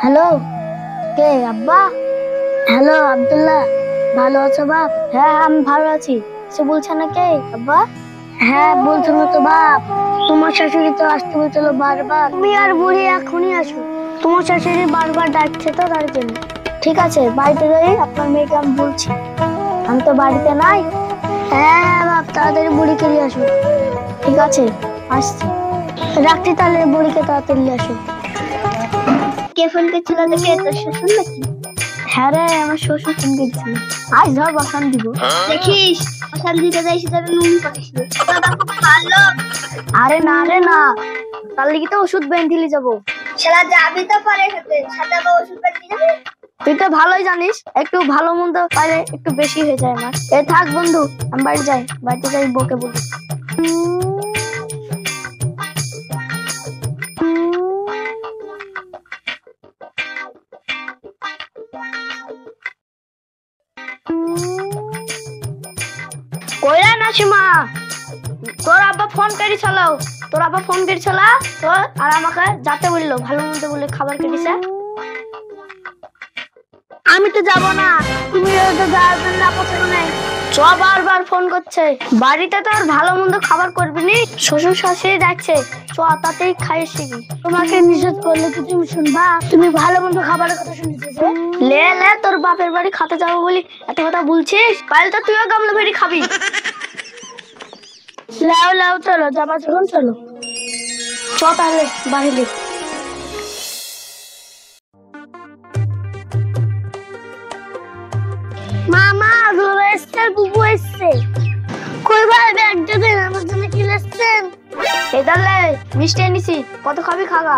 Hello, কে? আব্বা? Hello Abdullah, ভালো আছো বাপ? হ্যাঁ আমি ভালো আছি। সে বলছে না কে আব্বা? হ্যাঁ বলছো না তো বাপ, তোমার শাশুড়ি তো আসতে বলছিল বারবার। তুমি আর বুড়ি এখনই আসো, তোমার শাশুড়ি বারবার ডাকছে তো তার জন্য। ঠিক আছে বাড়িতে যাই, আপনার মেয়েকে আমি বলছি। আমি তো বাড়িতে নাই। হ্যাঁ হ্যাঁ বাপ, তাড়াতাড়ি বুড়িকে নিয়ে আসো। ঠিক আছে আসছি, রাখছি তাহলে, বুড়িকে তাড়াতাড়ি নিয়ে আসো। কে ফোন করছিল? দেখে তোর শ্বশুর নাকি? হ্যাঁ রে, আমার শ্বশুর ফোন করছিল। আজ ধর বসান দিব। দেখিস বসান দিতে যাই সেটা নুন পাকিস। আরে না রে না, তার লিগে তো ওষুধ বেঁধিলি যাবো। শালা যাবি তো পরে সাথে সাথে ওষুধ বেঁধে যাবি। তুই তো ভালোই জানিস, একটু ভালো মন্দ পাইলে একটু বেশি হয়ে যায় আমার। এ থাক বন্ধু, আমি বাড়ি যাই, বাড়িতে যাই বকে বলি। কইরা না সীমা, তোর আব্বা ফোন করে চালাও, তোর আব্বা ফোন করে চালা তোর আর আমাকে যাতে বললো, ভালো মন্দ বলে খাবার কেটেছে। আমি তো যাব না, তুমি তো যাওয়ার জন্য পছন্দ নেই। চ বারবার ফোন করছে, বাড়িতে তো আর ভালো মন্দ খাবার করবি নি, শ্বশুর শাশুড়ি ডাকছে, চ তাতেই খাই শিখি। তোমাকে নিষেধ করলে কি তুমি শুনবা? তুমি ভালো মন্দ খাবারের কথা শুনতেছো। লে লে, তোর বাপের বাড়ি খাতে যাবো বলি এত কথা বলছিস, পাইলে তো তুইও গামলা ভেড়ি খাবি। লাও লাও, চলো যাবা যখন চলো, চ তাহলে বাড়িলে। মামা ধরে এসছে, বুবু এসছে। কই ভাই ব্যাগটা দেন, আমার জন্য কি লেসছেন? এই তাহলে মিষ্টি এনেছি, কত খাবি খাগা।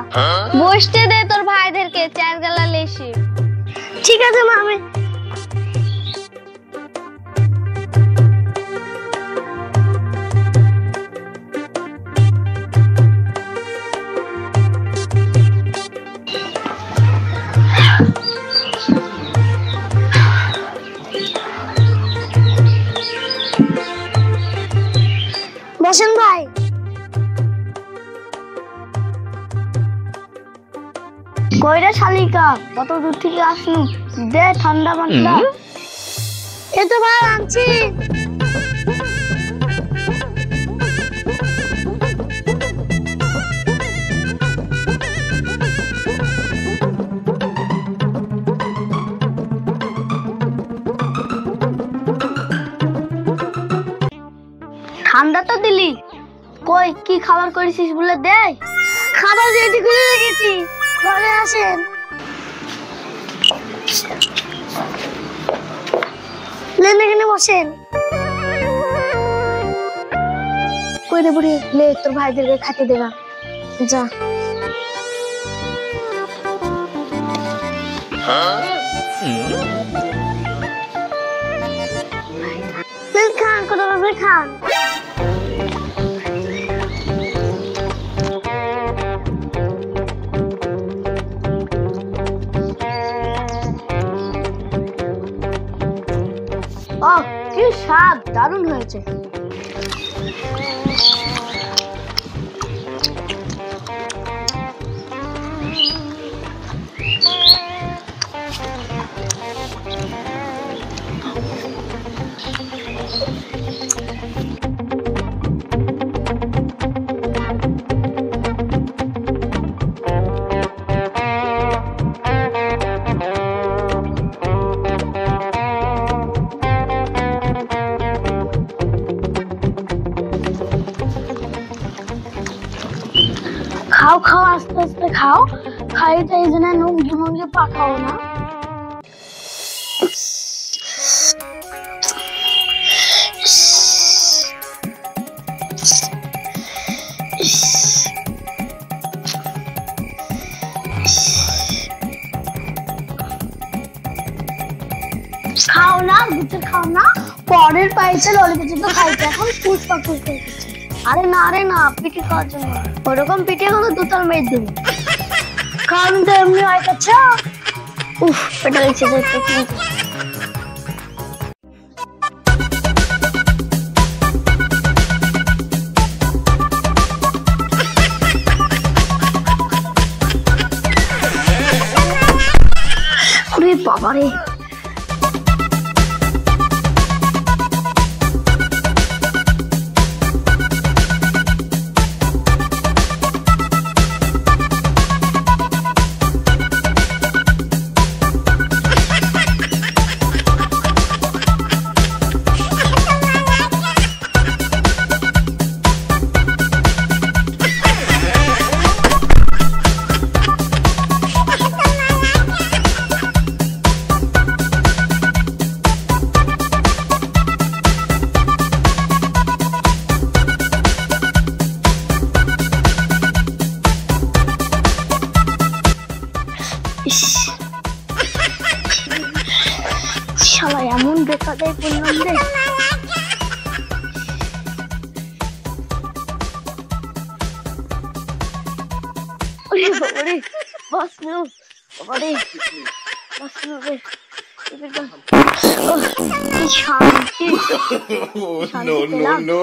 বসতে দে তোর ভাইদেরকে, চার গালা লেসি। ঠিক আছে মামি। বসেন ভাই। কইরা শালিকা, কত দূর থেকে আসলু, দে ঠান্ডা মান্ডা। এই তো ভাই আনছি। ঠান্ডা তো দিলি, কই কি খাবার করেছিস বলে দে। খাবার রেডি করে রেখেছি, ঘরে আসেন। লেন এখানে বসেন। কই রে বুড়ি, লে তোর ভাইদেরকে খাতে দেবা, যা। খান, কত খান। কি স্বাদ, দারুণ হয়েছে। খাও খাও, আস্তে আস্তে খাও, খাইতে এই জন্য নুন ঝুমকে পাকাও না। খাও না বুঝে, খাও না, পরের পাইছে ললিপপ তো খাইতে, এখন পুষ্পা পুষ্পা করছে। আরে না রে না, পিঠে খাওয়ার জন্য, ওরকম পিঠে কোনো দুতাল মেয়ে দেবে। খাওয়ান তো এমনি হয় কাছে। উফ, পেটা লেগেছে যাইতে। বাবারে শালা এমন বেকারে বললাম রে বাবারে বাস নো বাবারে বাস নো রে শান্তি No, no, no,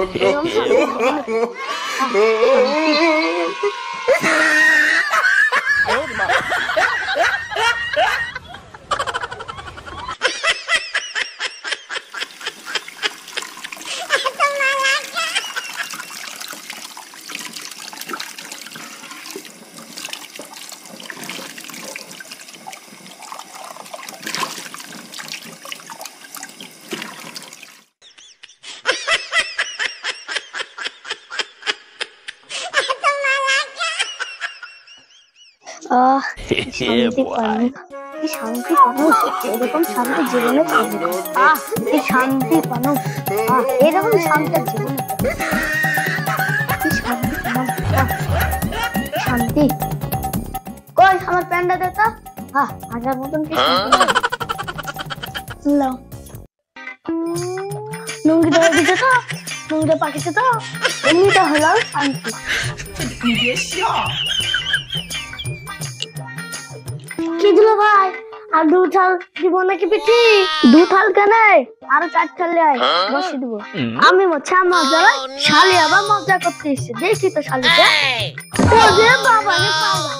শান্তি পাবো শান্তি পাবো এরকম শান্তি জীবনে পাবো এই শান্তি পাবো এরকম শান্তি জীবনে শান্তি পাবো শান্তি কই আমার প্যান্ডা দে তো আগের মতন কি লাও নুঙ্গি ধরে দিতে তো নুঙ্গি পাকিতে তো এমনিটা হলো শান্তি কি দিল ভাই আর 2 থাল দিব নাকি পিঠি 2 থাল কেন আর 4 থাল আয় বসে দিব আমি মজা মজা শালি আবার মজা করতে এসে দেখি তো শালিকে বাবা রে বাবা